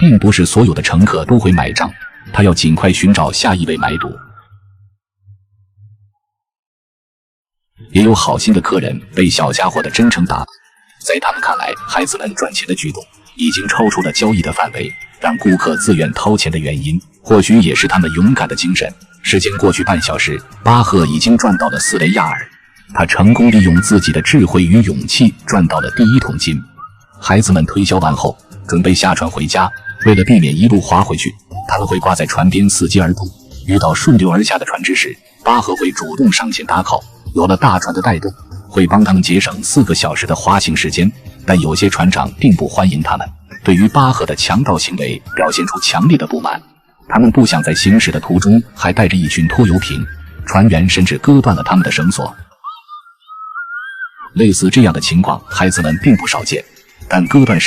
并不是所有的乘客都会买账，他要尽快寻找下一位买主。也有好心的客人被小家伙的真诚打动，在他们看来，孩子们赚钱的举动已经超出了交易的范围，让顾客自愿掏钱的原因，或许也是他们勇敢的精神。时间过去半小时，巴赫已经赚到了4雷亚尔，他成功利用自己的智慧与勇气赚到了第1桶金。孩子们推销完后，准备下船回家，为了避免一路滑回去，他们会挂在船边伺机而动。遇到顺流而下的船只时，巴赫会主动上前搭靠，有了大船的带动，会帮他们节省4个小时的滑行时间。但有些船长并不欢迎他们，对于巴赫的强盗行为表现出强烈的不满。他们不想在行驶的途中还带着一群拖油瓶，船员甚至割断了他们的绳索。类似这样的情况，孩子们并不少见，但割断绳